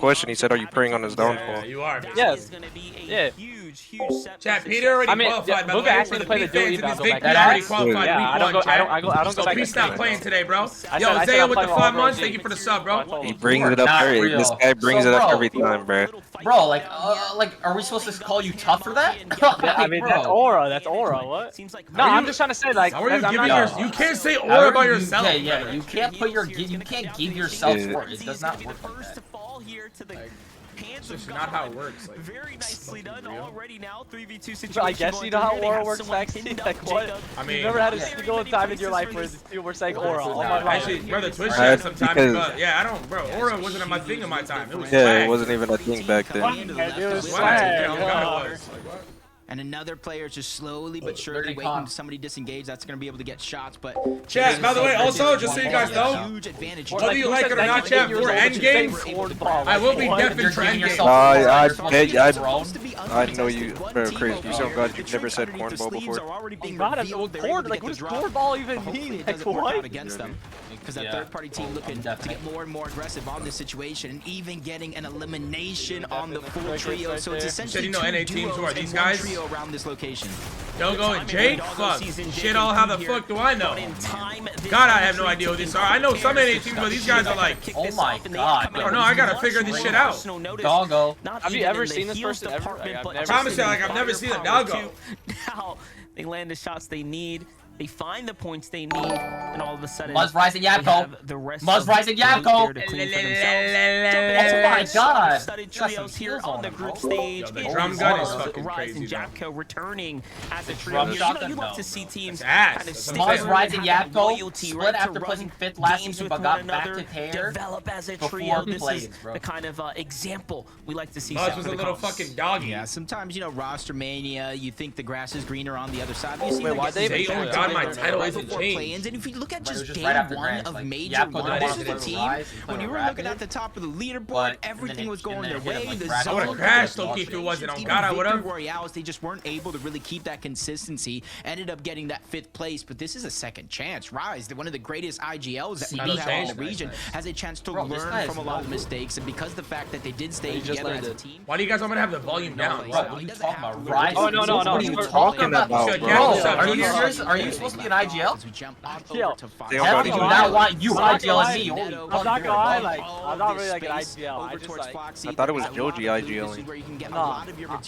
question. He said, "Are you preying on his downfall?" Yeah, you are. Yes. Yeah. Chat, Peter already I mean, qualified. By the Luka way, asked for me the to play the P fans duo in this eval, big like P that. already qualified. Yeah, week I don't one, go. I don't. chat. I go. I don't So go back. Peace not playing today, bro. I Yo, said I'm Zaya with the playing 5 all months. girls Thank you for the sub, bro. He brings it up every. This guy brings it up every time, bro. Bro, like, are we supposed to call you tough for that? Yeah, I mean, that's aura. That's aura. What? No, I'm just trying to say, like, How are you I'm giving not- You can't say aura by yourself. Yeah. You can't put your. You can't give yourself for it. It does not work like that. It's just not how it works. Like, very nicely done already now. 3v2 situation. But I guess you know how aura works, FAXUTY. Like what? I mean, You've never had a single time in your life where people were saying aura. Oh my god. actually, brother, Twitch had some time, but yeah, I don't, bro. Aura wasn't my thing in my time. It was Yeah, swag. it wasn't even a thing back then. It was Swag. swag. Yeah, God, it was. Like, what? And another player just slowly but surely waiting to somebody disengage. That's going to be able to get shots. But Chat, by the way, also, just so you guys know, huge advantage. whether you like it or not, chat, for endgame, I will be deafened for endgame. I know you, bro, crazy. You sound God. You've never said cornball before. Corn? Like, what does cornball even mean? Like, what? Against them. Because that third-party team looking to get more and more aggressive on this situation, and even getting an elimination on the full trio. So it's essentially you know NA teams who are these guys? trio around this location. Dogo and Jake? Fuck. Shit, all how the fuck do I know? God, I have no idea who these are. I know some NA teams, but these guys are like, Oh my god. I don't know, I gotta figure this shit out. Doggo. Have you ever seen this person ever? I promise you, like, I've never seen a Doggo. Now they land the shots they need. They find the points they need, and all of a sudden, Muzz rising Yapko. Muzz rising Yapko. Oh my god. Studded trios here on the group stage. Yo, the drum gun is fucking Rise crazy, and though. Japko returning as a trio. Drum You shotgun, love no. to see teams Ass. kind of That's stick what I'm together saying. Muzz rising and have Yapko. loyalty, Split right, after to placing run 5th last games season, with but one got back another, to pair develop as a before trio. he This plays, is bro. the kind of example we like to see. Muzz set was for a the little cause. fucking doggy. Yeah, sometimes, you know, roster mania, you think the grass is greener on the other side. You see, Wait, why they Say, oh god, my title hasn't changed. play-ins, and if you look at But it was just just day right after one Grants, of like, Major Yapko One, didn't this want is to a play team, Rise, he when played you were Rapid, looking at the top of the leaderboard, but everything was and going then their it hit him, way. like, The Rapid. I would've zone, crashed the low-key if it wasn't on even God, I would've. Victory Royales, they just weren't able to really keep that consistency. Ended up getting that 5th place, but this is a second chance. Rise, one of the greatest IGLs that we do have in the region, has a chance to Bro, this guy learn is from a lot of no mistakes, and because the fact that they did stay He just together learned as a it. team. Why do you guys want me to have the volume down? Bro, what are you talking about? Rise? Oh, no. What are you We're talking about? about, Bro, Bro, are you Junior. serious? Are you supposed to be an IGL? As we jump on Chill. over to five. They Hell, don't do got not want you I'm not IGL gonna me. lie. Holy I'm fuck, not you're gonna lie, a like, dog. I'm not really like an IGL. I just like, I thought it was Joji IGLing.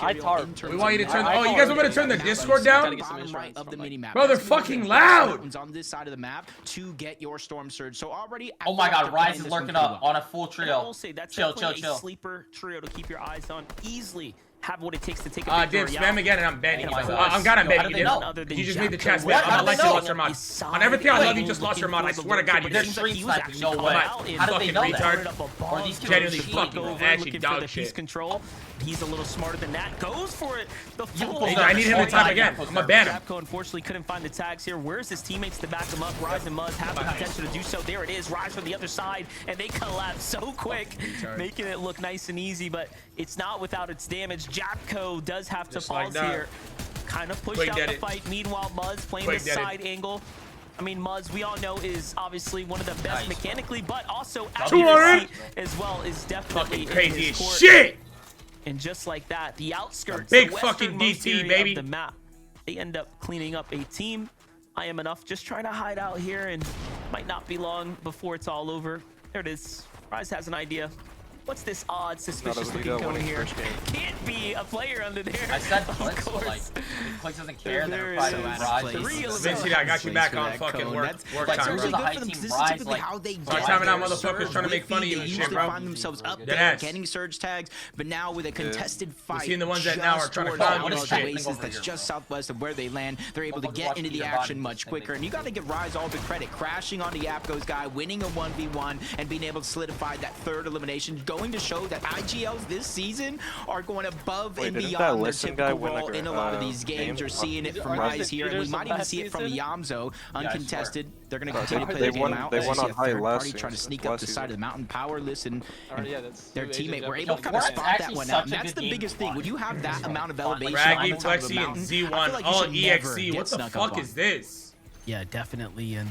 I tarp. We want you to turn. I Oh, you guys want me to turn the Discord down? Right of the mini-map. Bro, they're fucking loud. On this side of the map to get your storm surge. So already. Oh my god, they're Rise playing is this one lurking pretty up well. on a full And I trio. will say that's Chill, definitely chill. a sleeper trio to keep your eyes on. Easily have what it takes to take a Dim, victory spam out. again and I'm banning Oh you. my God. I'm glad I'm Yo, how banning do you, they Dim. know? You just made the chat spam. What? How I'm do they Alexi know? lost your mod. On everything I love, you just lost your mod. I swear to God, you They're did. street sniping, no way. How did they Fucking know that? retard. Or these kids Genuinely are cheating. fucking actually dog Piece shit. control. He's a little smarter than that. Goes for it. The full. Hey, I need him to tap again. I'm gonna ban him. Zapko unfortunately couldn't find the tags here. Where's his teammates to back him up? Rise and Muzz have the potential to do so. There it is. Rise from the other side, and they collapse so quick, making it look nice and easy, but it's not without its damage. Japko does have to Just like pause that. here. Kind of pushed Quick out did the it. fight. Meanwhile, Muzz playing Quick this did it. side angle. I mean, Muzz, we all know, is obviously one of the best Nice. mechanically, but also 200 as well is definitely Fucking in crazy his as court. shit. And just like that, the outskirts, Big the fucking westernmost DT, area baby. of the map, they end up cleaning up a team. I am enough just trying to hide out here, and might not be long before it's all over. There it is. Rise has an idea. What's this odd, suspicious looking cone here? Can't be a player under there. I said Of Clicks, but course. like, if Clicks doesn't care, There then probably is Rise. three is- Vinci, I got you back on fucking work Like, time, seriously, bro. the high team Rise, like, how they Start get timing out their motherfuckers surge trying to make with fun of you they and shit, usually bro. find themselves up Dead there ass. getting surge tags, but now with a contested fight, seeing the ones that now are just trying to towards climb one this of the shit. oases that's just southwest of where they land, they're able to Motherfuckers get watching into the their action bodies much and quicker. they- And you got to give Rise all the credit, crashing onto Yapko's guy, winning a 1v1, and being able to solidify that third elimination, going to show that IGLs this season are going above Wait, and didn't that beyond their Listen guy typical win, like, role a, in a lot of these game? games. You're seeing it from Aren't Rise the here, and we Peters might from even see it last from season? Yamzo, uncontested. They're going to Bro, continue to they play the game won- out. they As won you see on a high third last party trying to season, sneak last up the side season. of the mountain power. Listen, Oh, yeah, that's their two teammate Asians were ever able to kind of Fortnite's spot that actually one such out. a And that's good the game biggest to thing. watch. When you have that amount of elevation on Raggy, the top of a Flexi, and mountain, I feel Z1, like you all should never EXE. get What the snuck up fuck on. is this? Yeah, definitely. And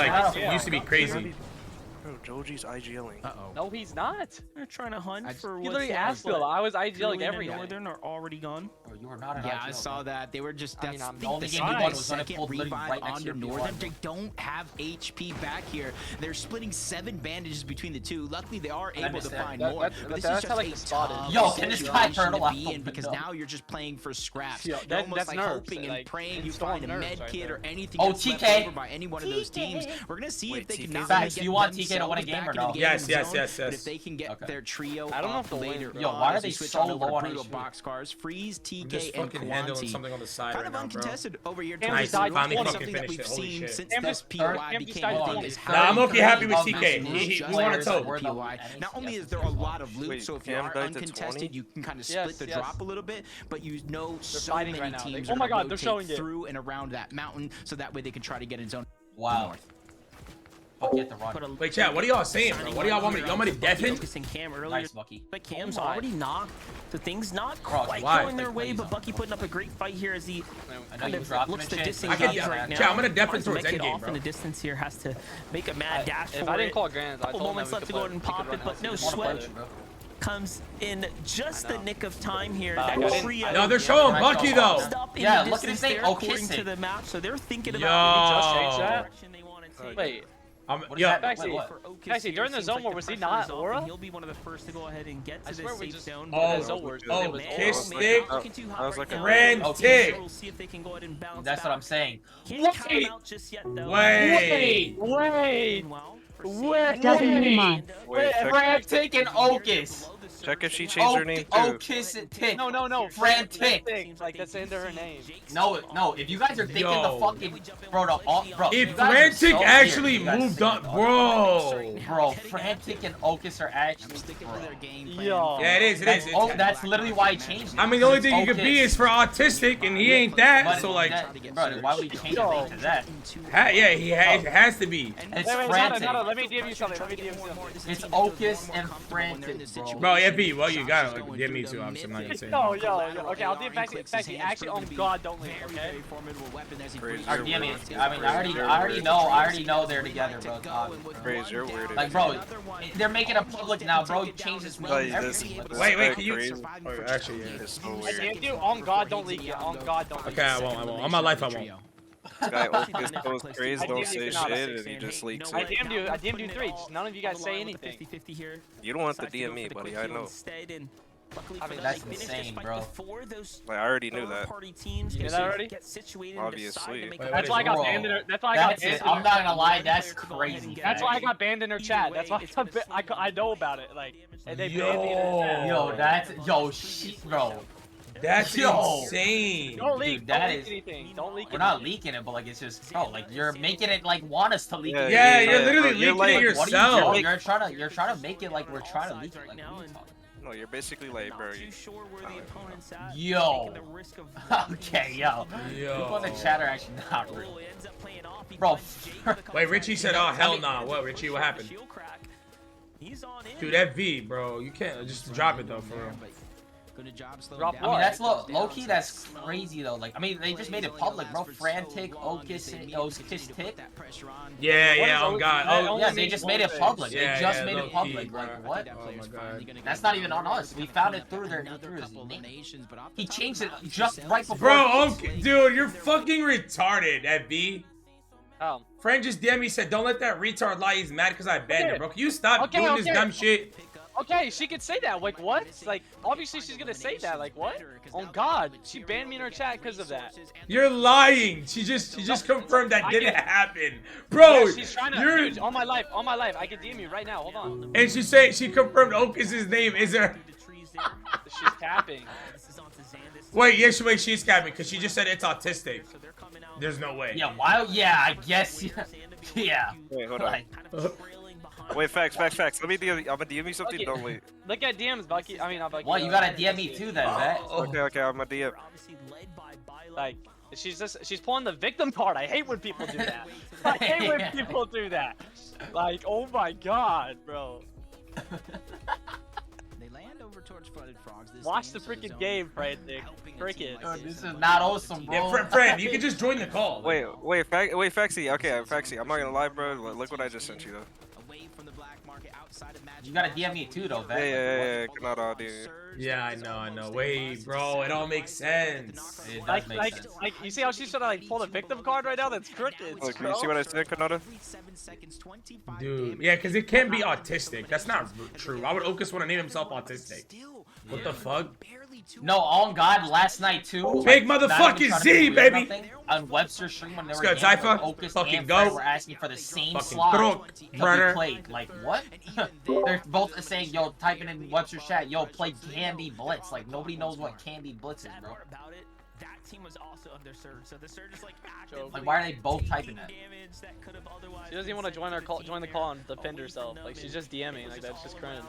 like used to be crazy. Joji's IGLing. Uh-oh. No, he's not. They're trying to hunt for He what's literally asked Phil. I was IGLing every night. Northern are already gone. Oh, you are not an Yeah, IGL, I saw that. They were just, I mean, that's the only game the you won was when it second pulled literally revive right next to onto your Northern. P1. They don't have HP back here. They're splitting 7 bandages between the two. Luckily, they are able to understand. find That- more. that's- But this that's is how, just like, a the spot is. tough Yo, can this guy situation turtle to off be the in because window? now you're just playing for scraps. Yeah, You're almost that's like nerves, hoping and like, praying you installing find a nerves med right kit there. or anything Oh, that's left TK. over by any one of those teams. We're gonna see if they can not Facts, only do you get want TK to themselves win a game back or into no? the Yes, game yes, zone, yes, but yes. if they can get their trio I don't know up if they'll win. later Yo, on why are as they we switch so on over low to on brutal HP? boxcars, Freeze, I'm TK, just and fucking handling Quanti. something on the side Kind right of now, bro. uncontested over here. Cam Nice, just died finally twice. fucking Something that finished we've it. Holy seen shit. since Cam this just- POI Cam just became died a thing twice. is Nah, I'm how okay happy with many TK. teams He just won a are toe. in POI. Not only is there a lot of loot, Wait, so if you Cam are died to uncontested, 20? you can kind of Yes, split the yes. drop a little bit, but you know so fighting many right now. teams Oh are my gonna God, they're rotate showing it. through and around that mountain, so that way they can try to get in zone. Wow. North. Fuck, you have to run. Put a Wait, chat, what are y'all saying, bro? What do y'all want me to? Y'all want me to deafen? Focusing Cam earlier. Nice, Bucky. But Cam's Oh my. already knocked. So things not Bro, quite why? going their Like, way, please but don't. Bucky putting up a great fight here as he I know kind you of dropped him looks and to shit. disengage I can- right now. Chat, I'm gonna deafen Tries to towards make it endgame, off bro. in the distance here, has to make a mad dash If for I it. didn't call Grand, I Couple told him moments that we left to could go play- and we could pop run it, but house. no We just wanna play sweat. it, bro. Comes in just the know. nick of time here. Nah, That I didn't- trio No, they're showing Bucky, though. stop in Yeah, the look at his distance name. there, Oh, according kiss to it. the map. So they're thinking Yo. about Did he just change the that? direction they want to take. Wait, What is Yo, that? Maxie, Wait, what? For Oakis Maxie, here, during the seems zone like war, the was he pressure not is off, Aura? and he'll be one of the first to go ahead and get I to swear this we safe just- zone. Oh, Yeah, zone wars, oh, it was kiss Aura. stick. Not looking too hot I was right like a now. red Oakis tick. will see if they can go ahead and bounce That's what back. I'm saying. Can't count them out just yet, though. Wait. Wait, Meanwhile, wait, Wait, check, Frantic and Oakis. check if she changed her name too. Okis and Tick. no, Frantic. Like that's into her name. No, if you guys are thinking Yo. the fucking bro, bro, If you guys are Frantic so actually weird. You guys moved think up, that- bro. Frantic and Oakis are actually. Sticking Bro. to their game Yo. plan. Yeah, it is, it is. Oh, that's literally why he changed it. I mean, the only thing he It's could be Okis. is for autistic, and he ain't that. But So like, bro, why would he change his name to that? yeah, it has to be. It's Wait, Frantic. Nada, let me DM you something. Let me DM you something. It's Oakis and Frantic, bro. Bro, yeah, B. Well, you got it. Yeah, me too. Obviously, I'm not gonna say. Yo, okay, I'll DM Maxie. Actually, on God, don't leave, okay? Crazy. Or DM me. I mean, I already know they're together, bro. It's obvious. Crazy, you're weird. Like, bro, they're making it public now, bro. You change this name. Like, this- Everything. this Wait, guy can you? crazy. Oh, actually, yeah. It's so I weird. DM'd you. On God, don't leak it. On God, don't leak Okay, it. I won't. On my life, I won't. This guy Opus goes crazy, I don't DM'd say you shit, Nada. and he just leaks I it. DM'd you 3. Just none of you guys say anything. You don't want to DM me, buddy. I know. I mean, that's insane, bro. Like, I already knew that. You knew that already? Obviously. Wait, That's why I got Bro, banned in her. That's why I got That's banned it. in I'm her. not gonna lie, that's crazy. That's why I got banned in her chat. That's why I know about it. Like, and they banned me in her chat. Yo, that's shit, bro. That's Yo. insane. Don't leak. Dude, that Don't leak is- anything. Don't leak We're not anything. leaking it, but like it's just, bro, like you're making it like want us to leak it. Yeah, you're yeah, literally bro, you're leaking like- it What are you yourself. doing? You're trying to make it like we're trying to leak it. Like, what are you talking? No, you're basically like, bro. You, Yo. Okay, yo. People in the chat are actually not real. Bro, Wait, Richie said, "Oh hell nah." What, Richie? What happened? Dude, that V, bro. You can't just drop it though, for real. Good job slowing Drop down. I mean, what? that's low key. That's crazy though. Like, I mean, they just made it public, bro. Frantic, Okis, Tick. That pressure on. Yeah, What yeah. is Oh O- god. that Oh, only Yeah, they means just one made it thing. public. Yeah, They just yeah, made low it public. key, Like, bro. what? That player's my finally God. gonna That's get not even on another us. We couple found it through their couple name. eliminations, but off He the top changed of it the top, just right before. bro. Okay, dude, you're fucking retarded. That V. Oh. Friend just DM me said, "Don't let that retard lie. He's mad because I banned Okay. him, bro. Can you stop Okay, doing this okay. dumb shit?" Okay, she could say that. Like, what? Like, obviously she's gonna say that. Like, what? Oh God, she banned me in her chat because of that. You're lying. She just confirmed that didn't happen, bro. Yeah, she's trying to. you're Dude, on my life, I can DM you right now. Hold on. and she confirmed Okis' name is her. She's tapping. Wait, yeah, she's capping because she just said it's autistic. There's no way. Yeah, why? Yeah, I guess. Yeah. wait, hold on. Like, Wait, facts. Let me DM. I'm gonna DM you something. Okay. Don't wait. Look at DMs, Bucky. I mean, not Bucky. well, you gotta DM me too, then, bet. Okay, I'm gonna DM. Like, she's pulling the victim card. I hate when people do that. I hate when people do that. Like, oh my God, bro. They land over towards flooded frogs. This Watch the game, so freaking zone game, Frantic. helping a team Cricket. like Dude, this this is not awesome, bro. Yeah, friend, you can just join the call. Wait, Faxy. Okay, Faxy. I'm not gonna lie, bro. Look what I just sent you though. away from the black You gotta DM me too, though, Vet. Yeah, Canada, dude. Yeah, I know. Wait, bro, it all makes sense. It does make sense. Like, you see how she's trying to like pull the victim card right now? That's crooked. Look, you see what I said, Canada? Dude, yeah, because it can be autistic. That's not true. Why would Okus want to name himself autistic? What the fuck? No, on God, last night too. Big like, motherfucking Z, baby. On Webster's stream when they were Let's go, gaming, Zypher. Okus Fucking and go. Fred were asking for the same Fucking slot crook, that brother. we played. Like what? They're both saying, yo, typing in Webster's chat, yo, play Candy Blitz. Like nobody knows what Candy Blitz is, bro. That team was also underserved, so the Surge is like actively Like why are they both typing that? She doesn't even want to join our call, join the call and defend herself. Like she's just DMing. Like that's just cringe.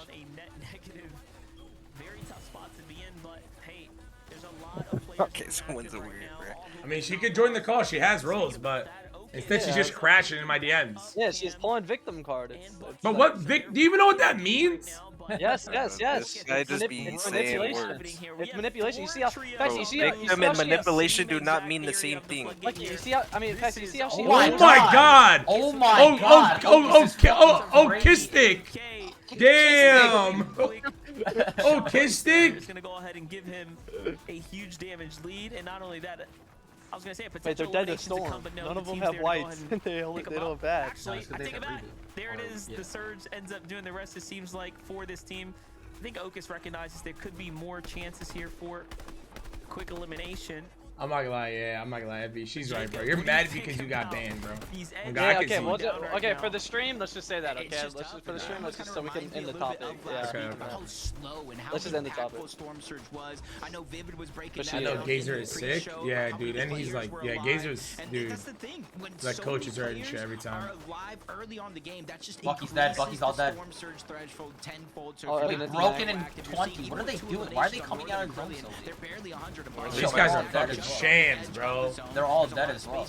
Very tough spot to be in, but hey, there's a lot of players. Okay, someone's a weird, bro. I mean, she could join the call. She has roles, but instead she's just crashing in my DMs. Yeah, she's pulling victim card. It's But like, what, Vic? Do you even know what that means? Yes. This guy just be It's saying manipulation. words. It's manipulation. You see how? Bro, You see how? victim and manipulation do not mean the same thing. Like you see how? I mean, you see how she? Oh my Oh my god! Oh my God! Kistic! Damn! Kistic! Just gonna go ahead and give him a huge damage lead, and not only that, I was gonna say a Wait, potential they're dead to elimination to storm. come, but no, None the of them team's have there to go ahead whites. and they pick 'em don't up. have bad. Actually, No, I they think have about it. reboot. There it Or, is. yeah. The Surge ends up doing the rest. It seems like for this team, I think Okus recognizes there could be more chances here for quick elimination. I'm not gonna lie, I'm not gonna lie, Evie. She's right, bro. You're mad because you got banned, bro. Yeah, I can okay, see well, that. okay, for the stream, let's just say that. Okay, let's just for the stream, let's just so we can end the topic. Yeah. Okay. Let's just end the topic. I know Vivid was breaking. But I know Yeah. Gazer is sick. Yeah, dude, and he's like, yeah, Gazer's, dude. Like coaches her and shit every time. Bucky's dead. Bucky's all dead. Oh, Wait, Evan, broken in 20. What are they doing? Why are they coming out of zone so late? They're barely 100 These guys are fucking shams, bro. They're all dead as well.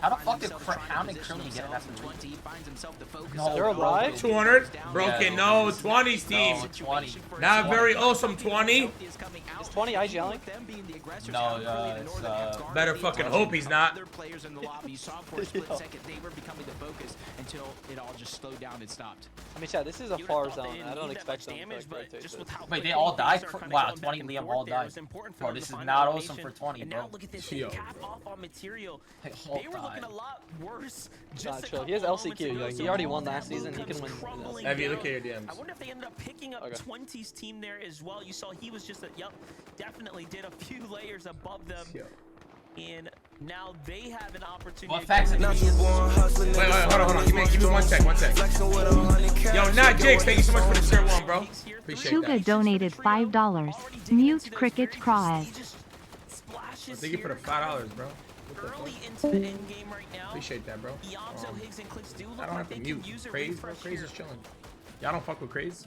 How the fuck did Hound and Krillin get after 20? No, They're alive? 200? Broken, Yeah. no. 20's team. No, 20. Not very awesome 20. Is 20 IGLing? No, it's Better fucking hope he's not. Other players in the lobby saw for a split second they were becoming the focus until it all just slowed down and stopped. I mean, Chad, this is a far zone. I don't expect them to damage, like, but just with how Wait, they quickly all died? things are kinda Wow, going 20 back and Liam forth all there, it died. was important for Bro, them this to is find not elimination. awesome for 20, And bro. now look at this, Yo. cap off on material. They all They were looking a died. lot worse. Nah, Just a chill. couple He has LCQ. moments ago, Like, he so already won all last that season. He comes can win. crumbling Evie, look down. at your DMs. I wonder if they ended up picking up Okay. 20's team there as well. You saw he was just a, yep, definitely did a few layers above them. Yo. And now they have an opportunity. What facts? Wait, hold on. Give me 1 sec. Yo, not Jigs, thank you so much for the tier 1, bro. Appreciate Suga that. donated $5. Mute Cricket Cries. Thank you for the $5, bro. Early into the end game right now. Appreciate that, bro. Yamzo, Higgs, and Clicks do look I don't like have they to can mute. use a Craze, bro. refresh Craze here. is chilling. Y'all don't fuck with Craze?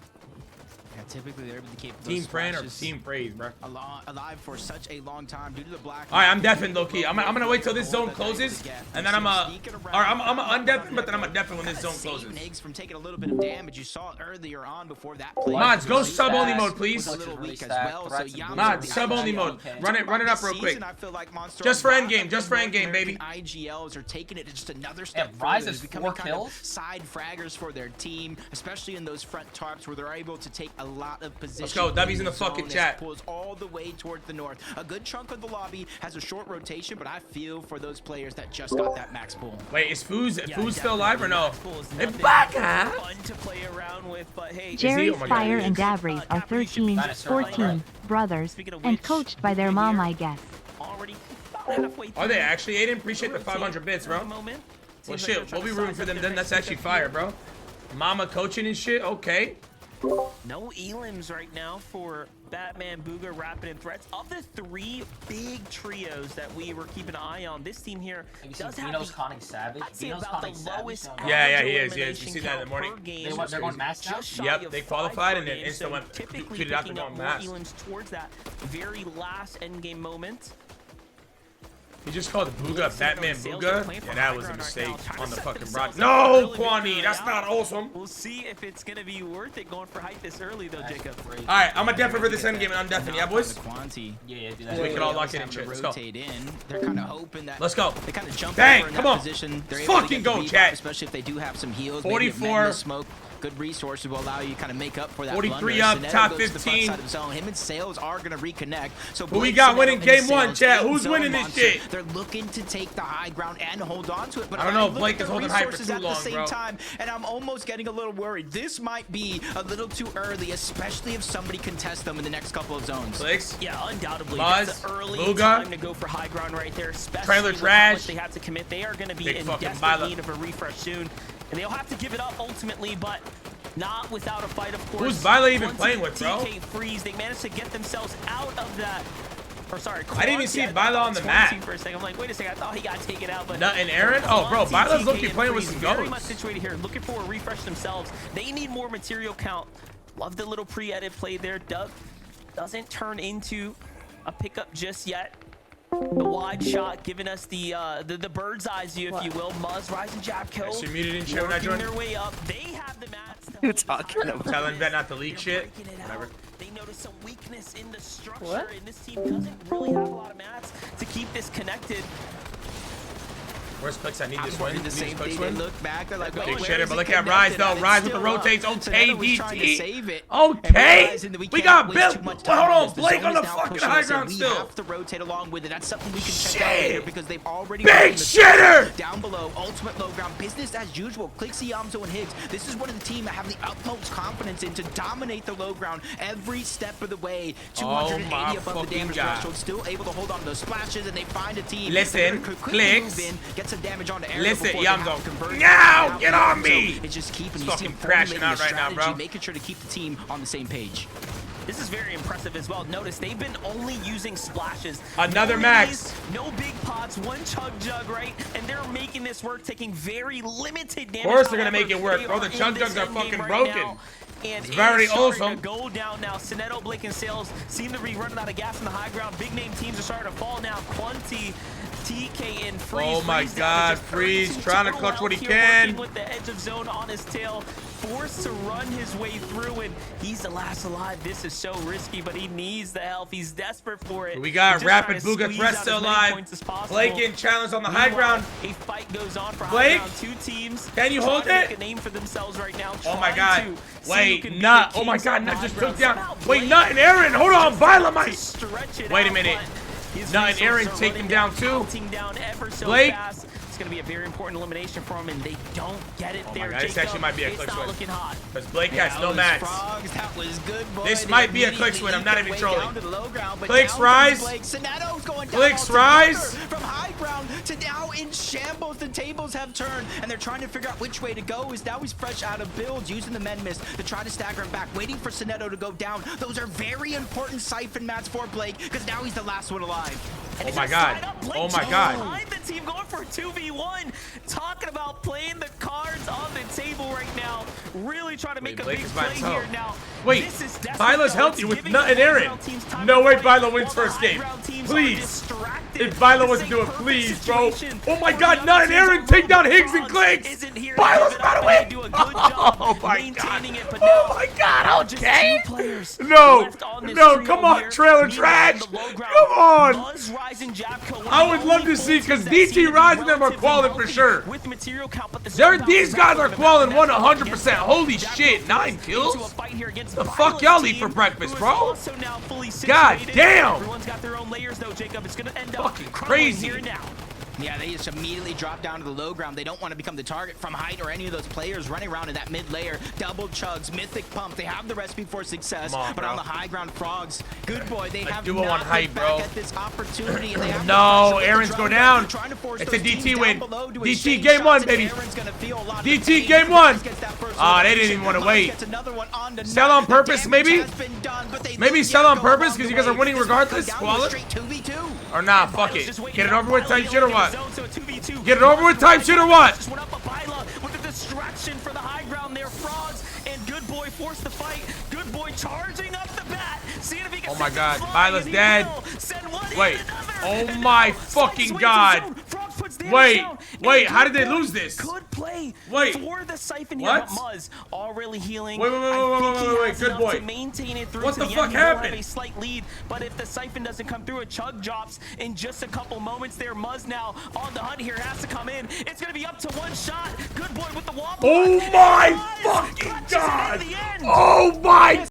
Yeah, typically they're able to keep Team those Fran or splashes Team Praise, bro? alive for such a long time due to the black. Alright, I'm deafened low key. I'm gonna wait till this zone closes, and then I'm undeafened, but then I'm a deafen when this zone closes. Niggs from taking a little bit of damage. You saw it earlier on before that play. Mods, go Was sub only mode, please. a little weak as Stack, well. So threats and Yamcha Mods, with the sub only IGL. mode. Run it up real quick. Season, I feel like Monster Just for Rise endgame, just for and endgame, baby. IGLs are taking it just another step Yeah, Rise further. is Becoming 4 kind of kills. side fraggers for their team, especially in those front tarps where they're able to take a lot of position. Let's go, W's in the zone fucking as chat. it pulls all the way towards the north. A good chunk of the lobby has a short rotation, but I feel for those players that just got that max pull. Wait, is Foos still alive or no? Cool is They nothing back, huh? fun to play around with, but hey, Jerry, Oh my God, Fire, he and is. Davry are 13, Dinosaur, 14 brothers, and coached by their mom, I guess. already about halfway Are they through actually, Aiden? Appreciate the 500 bits, bro. moment. Well, Seems like shit, they're we'll be trying to rooting size for up them their then. next That's actually fire, bro. Mama coaching and shit, okay. No elims right now for Batman, Booga, Rapid, and Threats. Of the 3 big trios that we were keeping an eye on, this team here Have you does seen have Dino's the, conning Savage? I'd say Dino's about the conning Savage. lowest No, Yeah, average he is. You elimination see that in the count morning? per game. They're going mass now? Just shy Yep, of they 5 qualified per and then game, Insta so went typically tweeted out picking they're up going more mass. elims towards that very last endgame moment. He just called Booga Batman Booga? Yeah, that was a mistake on the fucking broad. No, Kwani, that's not awesome. We'll see if it's gonna be worth it going for height this early though, Jacob. Alright, I'm a definitely for this end game and I'm definitely, yeah, boys? Yeah, do that. We can all lock in and shit. Let's go. They're kind of hoping that Let's go. they kind of jump Bang, over in come that on. position. They're Let's able to fucking get go, the rebound, chat. especially if they do have some heals. 44. Smoke. Good resources will allow you to kind of make up for that 43 blunder. up, Sinetta top goes to the front 15. side of the zone. Him and Sales are going to reconnect. So Who we Blake, got Sinetta, winning and game one, Sales chat? in Who's zone winning this monster. shit? They're looking to take the high ground and hold on to it. But I don't know if look Blake at is the holding high for resources too at long, the same bro. time, and I'm almost getting a little worried. This might be a little too early, especially if somebody contests them in the next couple of zones. Clicks. Yeah, undoubtedly. Buzz, That's an early Booga. time to go for high ground right there, especially Trailer with how trash. much they have to commit. They are going to be Big in fucking desperate Bila. need of a refresh soon, and they'll have to give it up ultimately, but not without a fight, of course. Who's Bila even Once playing with, bro? TK freeze, they managed to get themselves out of that. Or sorry, I didn't even see Quanti, Bila on the 20 map. For a second. I'm like, wait a second, I thought he got taken out, but Nut and Aaron? Oh, bro, Quanti, Bila's TK, looking and playing with Freeze some very goats. much situated here, looking for a refresh themselves. They need more material count. Love the little pre-edit play there. Doug doesn't turn into a pickup just yet. The wide shot giving us the bird's eyes view, if you will. Muzz, rising jab kill. She muted in shit when I Working joined. their way up. They have the mats. You're talking about. Telling Bet not to leak They're shit. breaking it out. Whatever. They notice some weakness in the structure, and this team doesn't really have a lot of mats to keep this connected. Where's Clicks? I need this I'm win. wondering the same thing. They look back. They're like, Big wait, shitter, where is but it look at Rise connected? though. And Rise it's with the still up. rotates. Okay, Sinetta was trying to DT. save it. Okay. realizing that We got can't Bill. waste too much Hold time on, because the Blake zone on the is now fucking pushing high us, and ground we still. have to rotate along with it. That's something we can check out Shit. here because they've already Big gotten the shitter. down below. Ultimate low ground, business as usual. Clixie, Yamzo, and Higgs. This is one of the team I have the utmost confidence in to dominate the low ground every step of the way. 280 my above the fucking damage God. threshold, still able to hold on to those splashes, and they find a team. Listen, that could quickly Clicks. move in, get some damage onto Aaron Listen, before they have Yamzo. to convert. Now, get on me. So it's just keeping Fucking you crashing out right now, bro. making sure to keep the team on the same page. This is very impressive as well. Notice they've been only using splashes. Another No max. minis, no big pots, one chug jug, right? And they're making this work, taking very limited damage. Of course they're gonna However, make it work, they bro. The are in chug this jugs are end game fucking right broken. now, and It's very it's starting awesome. to go down now. Sinetto, Blake, and Sales seem to be running out of gas in the high ground. Big name teams are starting to fall now. Quanti, TK, and Freeze. Oh my Freeze down to God, just Freeze 32 trying to total clutch what he health here, can. working with the edge of zone on his tail, forced to run his way through, and he's the last alive. This is so risky, but he needs the help. He's desperate for it. We got He's just Rapid trying to Booga squeeze Threat out still as many alive. points as possible. Blake in challenge on the high Meanwhile, ground. a fight goes on for Blake? high ground. Two teams. Can you trying hold to make it? a name for themselves right now. Oh my trying God. to see who Wait, can be Nut. the Oh my kings God, on Nut high just ground. took down. Somehow Wait, Blake Nut and Aaron. Hold on, Vila to might. stretch it Wait a out, minute. but his Nut and Aaron resources are take him running down too. counting down ever so Blake? fast. It's going to be a very important elimination for him, and they don't get it Oh my there. God, this Jacob, actually might be a it's click not swing. looking hot. Because Blake has That no was mats. Frogs. That was good, boy. This They might be a click immediately swing. I'm not eat even their way trolling. down to the low ground, but Clicks down rise. comes Blake. Sinetto's going down Clicks altogether. rise. From high ground to now in shambles. The tables have turned, and they're trying to figure out which way to go. Now he's fresh out of builds, using the men miss to try to stagger him back, waiting for Sinetto to go down. Those are very important siphon mats for Blake, because now he's the last one alive. Oh my God. Oh my God. Behind the team going for a 2v1. Talking about playing the cards on the table right now. Really trying to make a Blake big is by play himself. here now. Wait, this is desperate, Vila's though. healthy It's with giving Nut the and Aaron. low-ground teams time No to way fight, Vila wins while the first game. high-ground teams are Please. distracted. If Vila This wasn't is a doing, perfect please, bro. situation Oh my for God, the Nut other and teams Aaron on take down road. Higgs and Frogs Clicks. isn't here to Vila's give it about up, to and they win. do a good job Oh my God. maintaining it, but Oh now my God, just okay. two players No, left on this no, trio come on, here. trailer Meanwhile, trash. on the low ground, Come on. Buzz, Rising, Jabco, one of I the would love only to see, full 'cause teams that seem DT to be Rise and them are relatively quality for healthy sure. with material count, but the These guys are qualling 100%. Holy shit, 9 kills? The fuck y'all eat for breakfast, bro? God damn. Everyone's got their own layers though, Jacob. It's gonna end up Fucking crumbling crazy. here and now. Yeah, they just immediately drop down to the low ground. They don't want to become the target from height or any of those players running around in that mid layer. Double chugs, mythic pump. They have the recipe for success. Come on, but bro. on the high ground, Frogs, good boy. They have duo not on height, looked bro. back at this opportunity. And they have No, the pressure with the Aaron's drum go down. run, trying to force It's those a DT teams win. down below to DT exchange game shots, one, and baby. Aaron's gonna feel a lot of DT pain. game one. Gets that first Ah, they elimination. didn't even want to Muzz wait. gets another one on to Sell Nut. on The purpose, damage maybe? has been done, but they Maybe let sell Jabco on purpose along because the you guys are way. winning This might regardless, come down to a Squalor? straight 2v2. Or nah, And fuck Vila's it. just waiting Get it now. over with Vila type shit or in the what? zone, so a 2v2. Get it over with type shit or what? Just went up a Vila with the distraction for the high ground there. Frogs and Good Boy forced the fight. Good Boy charging up the bat. Seeing if he can Oh my send it God, flying, Vila's and he dead. will. Send one Wait. and another. Oh my fucking god. Wait, how did they lose this? Could play Wait, for the Siphon here, what? but Muzz already healing. Wait, good boy. To maintain it through What to the the fuck end. He will have happened? a slight lead, but if the Siphon doesn't come through, a Chug drops in just a couple moments there. Muzz now on the hunt here, has to come in. It's gonna be up to one shot. Good boy with the wobble. Oh my fucking god! Oh my